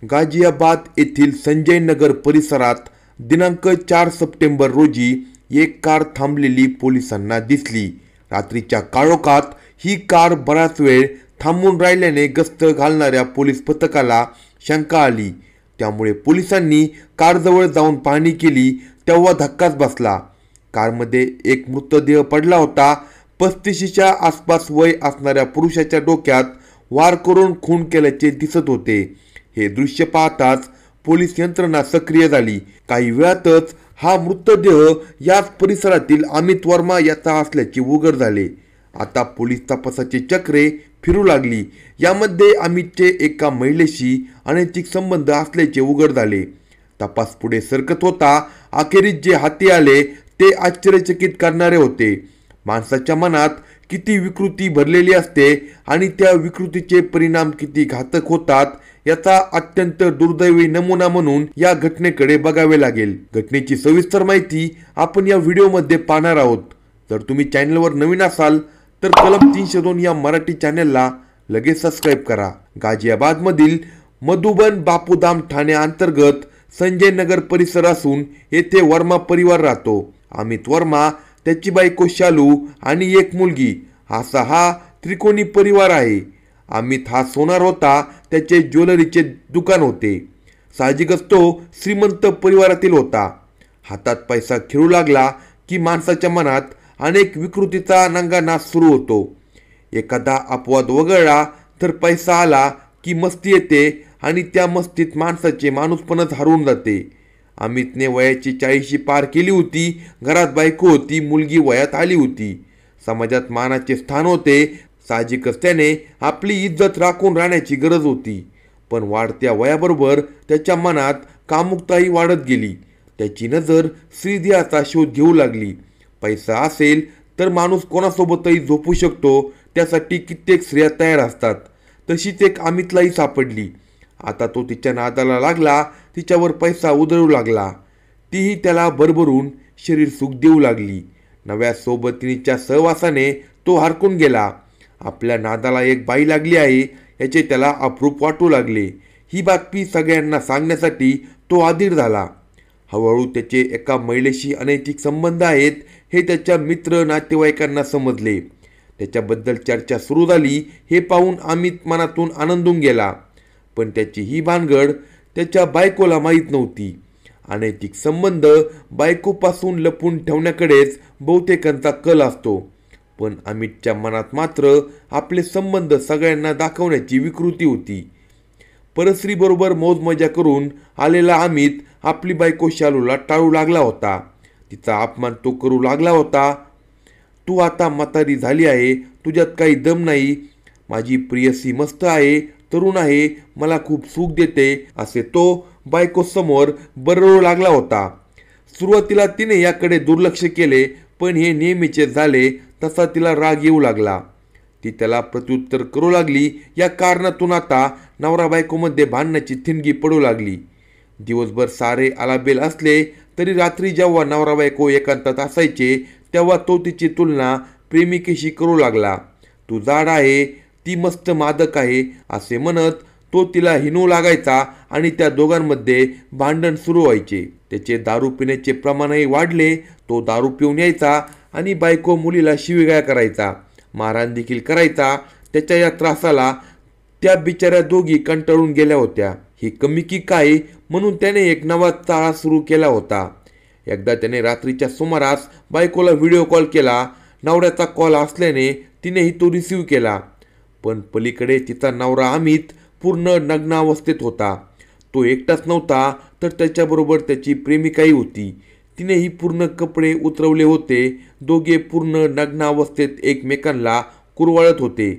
गाझियाबाद येथील संजय नगर परिसरात दिनांक 4 सप्टेंबर रोजी एक कार थांबलेली पोलिसांना दिसली। रात्रीच्या काळोखात ही कार बराच वेळ थांबून राहिल्याने गस्त घालणाऱ्या पोलीस पथकाला शंका आली। त्यामुळे पोलिसांनी कारजवळ जाऊन पाहणी केली तेव्हा धक्काच बसला। कारमध्ये एक मृतदेह पडला होता। 35च्या आसपास वय असणाऱ्या पुरुषाच्या डोक्यात वार करून खून केल्याचे दिसत होते। हे दृश्य पाहताच पोलीस यंत्रणा सक्रिय झाली। काही वेळातच हा मृतदेह याच परिसरातील अमित वर्मा याचा असल्याचे उघड झाले। आता पोलीस तपासाची चक्रे फिरू लागली। यामध्ये अमितचे एका महिलेशी अनैतिक संबंध असल्याचे उघड झाले। तपास पुढे सरकत होता। अखेरीस जे हाती आले ते आश्चर्यचकित करणारे होते। माणसाच्या मनात किती विकृती भरलेली असते आणि त्या विकृतीचे परिणाम किती घातक होतात याचा अत्यंत दुर्दैवी नमुना म्हणून या घटनेकडे बघावे लागेल। घटनेची सविस्तर माहिती आपण या व्हिडिओमध्ये पाहणार आहोत। जर तुम्ही चॅनलवर नवीन असाल तर कलम 302 या मराठी चॅनलला लगेच सबस्क्राइब करा। गाझियाबाद मधील मधुबन बापूधाम ठाणे अंतर्गत संजय नगर परिसर असून येथे वर्मा परिवार राहतो। अमित वर्मा, त्याची बायको शालू आणि एक मुलगी असा हा त्रिकोणी परिवार आहे। अमित हा सोनार होता। त्याचे ज्वेलरीचे दुकान होते। साहजिकच तो श्रीमंत परिवारातील होता। हातात पैसा खेळू लागला की माणसाच्या मनात अनेक विकृतीचा नांगानाच सुरू होतो। एखादा अपवाद वगळला तर पैसा आला की मस्ती येते आणि त्या मस्तीत माणसाचे माणूसपणच हरवून जाते। अमितने वयाची 40 पार केली होती। घरात बायको होती, मुलगी वयात आली होती, समाजात मानाचे स्थान होते। साहजिकच त्याने आपली इज्जत राखून राहण्याची गरज होती। पण वाढत्या वयाबरोबर त्याच्या मनात कामुकताही वाढत गेली। त्याची नजर श्रीदेहाचा शोध घेऊ लागली। पैसा असेल तर माणूस कोणासोबतही झोपू शकतो, त्यासाठी कित्येक स्त्रिया तयार असतात। तशीच एक अमितलाही सापडली। आता तो तिच्या नादाला लागला, तिच्यावर पैसा उधळू लागला। तीही त्याला भरभरून शरीर सुख देऊ लागली। नव्या सोबतीच्या सहवासाने तो हरकून गेला। आपल्या नादाला एक बाई लागली आहे याचे त्याला अप्रूप वाटू लागले। ही बातमी सगळ्यांना सांगण्यासाठी तो अधीर झाला। हळूहळू त्याचे एका महिलेशी अनैतिक संबंध आहेत हे त्याच्या मित्र नातेवाईकांना समजले। त्याच्याबद्दल चर्चा सुरू झाली। हे पाहून अमित मनातून आनंदून गेला। पण त्याची ही भानगड त्याच्या बायकोला माहीत नव्हती। अनैतिक संबंध बायकोपासून लपून ठेवण्याकडेच बहुतेकांचा कल असतो। पण अमितच्या मनात मात्र आपले संबंध सगळ्यांना दाखवण्याची विकृती होती। परस्त्रीबरोबर मौजमजा करून आलेला अमित आपली बायको शालूला टाळू लागला होता। तिचा अपमान तो करू लागला होता। तू आता म्हातारी झाली आहे, तुझ्यात काही दम नाही, माझी प्रियसी मस्त आहे, तरुण आहे, मला खूप सुख देते, असे तो बायको समोर बरळू लागला होता। सुरुवातीला तिने याकडे दुर्लक्ष केले, पण हे नेहमीचे झाले तसा तिला राग येऊ लागला। ती त्याला प्रत्युत्तर करू लागली। या कारणातून आता नवरा बायकोमध्ये भांडणाची ठिणगी पडू लागली। दिवसभर सारे आलाबेल असले तरी रात्री जेव्हा नवरा बायको एकांतात असायचे तेव्हा तो तिची तुलना प्रेमिकेशी करू लागला। तू जाड आहे, ती मस्त मादक आहे, असे म्हणत तो तिला हिणवू लागायचा आणि त्या दोघांमध्ये भांडण सुरू व्हायचे। त्याचे दारू पिण्याचे प्रमाणही वाढले। तो दारू पिऊन यायचा आणि बायको मुलीला शिवीगाळ करायचा, मारहाण देखील करायचा। त्याच्या या त्रासाला त्या बिचाऱ्या दोघी कंटाळून गेल्या होत्या। ही कमी की काय म्हणून त्याने एक नवा चाळा सुरू केला होता। एकदा त्याने रात्रीच्या सुमारास बायकोला व्हिडिओ कॉल केला। नवऱ्याचा कॉल असल्याने तिनेही तो रिसीव्ह केला। पण पलीकडे तिचा नवरा अमित पूर्ण नग्नावस्थेत होता। तो एकटाच नव्हता तर त्याच्याबरोबर त्याची प्रेमिकाही होती। तिनेही पूर्ण कपडे उतरवले होते। दोघे पूर्ण नग्नावस्थेत एकमेकांना कुरवाळत होते।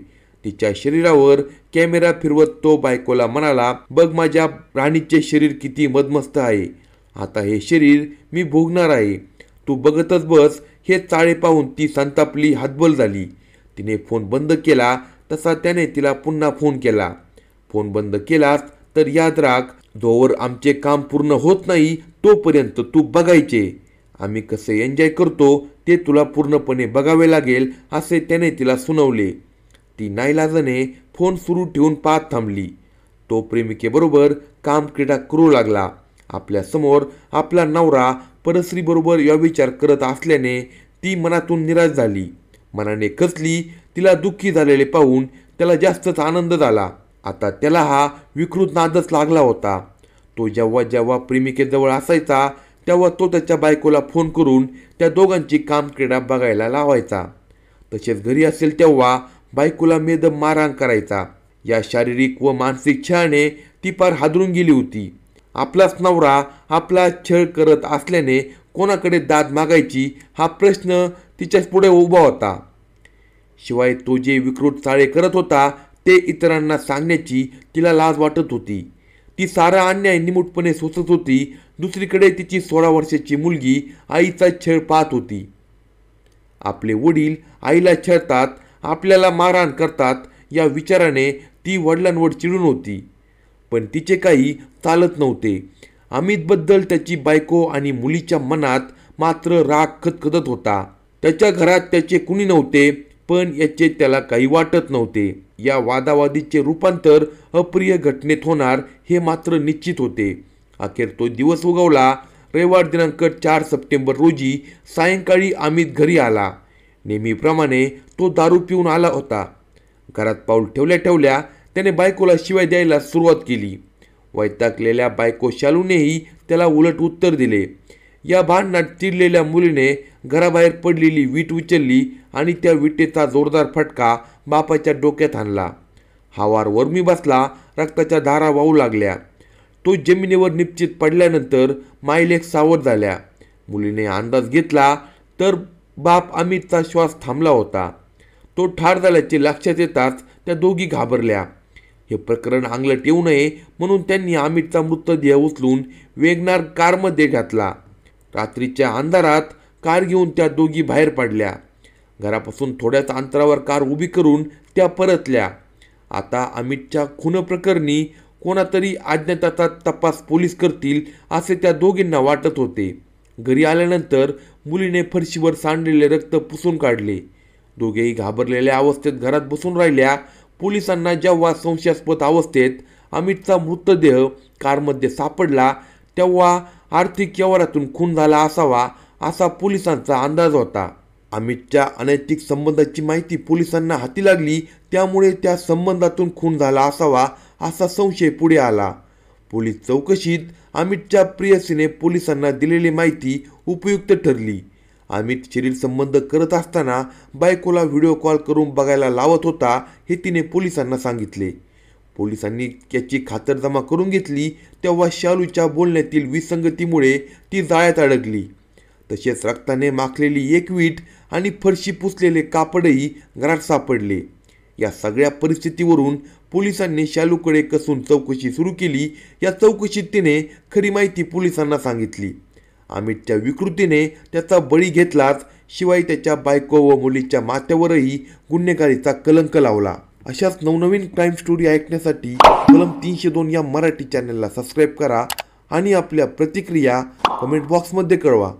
तिच्या शरीरावर कॅमेरा फिरवत तो बायकोला म्हणाला, बघ माझ्या राणीचे शरीर किती मदमस्त आहे, आता हे शरीर मी भोगणार आहे, तू बघतच बस। हे चाळे पाहून ती संतापली, हतबल झाली। तिने फोन बंद केला तसा त्याने तिला पुन्हा फोन केला। फोन बंद केलास तर याद राख, जोवर आमचे काम पूर्ण होत नाही तोपर्यंत तू बघायचे। आम्ही कसे एन्जॉय करतो ते तुला पूर्णपणे बघावे लागेल, असे त्याने तिला सुनावले। ती नाईलाजाने फोन सुरू ठेवून पाहत थांबली। तो प्रेमिकेबरोबर कामक्रीडा करू लागला. आपल्या समोर आपला नवरा परस्त्रीबरोबर व्यभिचार करत असल्याने ती मनातून निराश झाली. मनाने खचली. तिला दुःखी झालेले पाहून त्याला जास्तच आनंद झाला. आता त्याला हा विकृत नादच लागला होता. तो जेव्हा जेव्हा प्रेमिकेजवळ असायचा तेव्हा तो त्याच्या बायकोला फोन करून त्या दोघांची कामक्रीडा बघायला लावायचा. तसेच घरी असेल तेव्हा बायकोला बेदम मारहाण करायचा. या शारीरिक व मानसिक छळाने ती फार हादरून गेली होती. आपलाच नवरा आपला छळ करत असल्याने कोणाकडे दाद मागायची हा प्रश्न तिच्या पुढे उभा होता. शिवाय तो जे विकृत चाळे करत होता ते इतरांना सांगण्याची तिला लाज वाटत होती. ती सारा अन्याय निमूटपणे सोसत होती. दुसरीकडे तिची 16 वर्षाची मुलगी आईचा छळ पाहत होती. आपले वडील आईला छळतात, आपल्याला मारहाण करतात या विचाराने ती वडिलांवर चिडून होती. पण तिचे काही चालत नव्हते. अमितबद्दल त्याची बायको आणि मुलीच्या मनात मात्र राग खदखदत होता. त्याच्या घरात त्याचे कुणी नव्हते, पण याचे त्याला काही वाटत नव्हते. या वादावादीचे रूपांतर अप्रिय घटनेत होणार हे मात्र निश्चित होते. अखेर तो दिवस उगवला. रविवार दिनांक 4 सप्टेंबर रोजी सायंकाळी अमित घरी आला. नेहमीप्रमाणे तो दारू पिऊन आला होता. घरात पाऊल ठेवल्या ठेवल्या त्याने बायकोला शिवाय द्यायला सुरुवात केली. वैतागलेल्या बायको शालूनेही त्याला उलट उत्तर दिले. या भांडणात चिडलेल्या मुलीने घराबाहेर पडलेली वीट उचलली आणि त्या विटेचा जोरदार फटका बापाच्या डोक्यात आणला. हा वार वर्मी बसला. रक्ताच्या धारा वाहू लागल्या. तो जमिनीवर निश्चित पडल्यानंतर मायलेक सावध झाल्या. मुलीने अंदाज घेतला तर बाप अमितचा श्वास थांबला होता. तो ठार झाल्याचे लक्षात येताच त्या दोघी घाबरल्या. हे प्रकरण अंगलट येऊ नये म्हणून त्यांनी अमितचा मृतदेह उचलून वेगनार कारमध्ये घातला. रात्रीच्या अंधारात कार घेऊन त्या दोघी बाहेर पडल्या. घरापासून थोड्याच अंतरावर कार उभी करून त्या परतल्या. आता अमितच्या खून प्रकरणी कोणातरी अज्ञाताचा तपास पोलीस करतील असे त्या दोघींना वाटत होते. घरी आल्यानंतर मुलीने फरशीवर सांडलेले रक्त पुसून काढले. दोघेही घाबरलेल्या अवस्थेत घरात बसून राहिल्या. पोलिसांना जेव्हा संशयास्पद अवस्थेत अमितचा मृतदेह कारमध्ये सापडला तेव्हा आर्थिक व्यवहारातून खून झाला असावा असा पोलिसांचा अंदाज होता. अमितच्या अनैतिक संबंधाची माहिती पोलिसांना हाती लागली. त्यामुळे त्या संबंधातून खून झाला असावा असा संशय पुढे आला. पोलीस चौकशीत अमितच्या प्रेयसीने पोलिसांना दिलेली माहिती उपयुक्त ठरली. अमित शरीर संबंध करत असताना बायकोला व्हिडिओ कॉल करून बघायला लावत होता हे तिने पोलिसांना सांगितले. पोलिसांनी याची खातरजमा करून घेतली तेव्हा शालूच्या बोलण्यातील विसंगतीमुळे ती जाळ्यात अडकली. तसेच रक्ताने माखलेली एक वीट आणि फरशी पुसलेले कापडही घरात सापडले. या सगळ्या परिस्थितीवरून पोलिसांनी शालूकडे कसून चौकशी सुरू केली. या चौकशीत तिने खरी माहिती पोलिसांना सांगितली. अमितच्या विकृतीने त्याचा बळी घेतलाच, शिवाय त्याच्या बायको व मुलीच्या माथ्यावरही गुन्हेगारीचा कलंक लावला. अशाच नवनवीन क्राईम स्टोरी ऐकण्यासाठी कलम 302 या मराठी चॅनलला सबस्क्राईब करा आणि आपल्या प्रतिक्रिया कमेंट बॉक्समध्ये कळवा.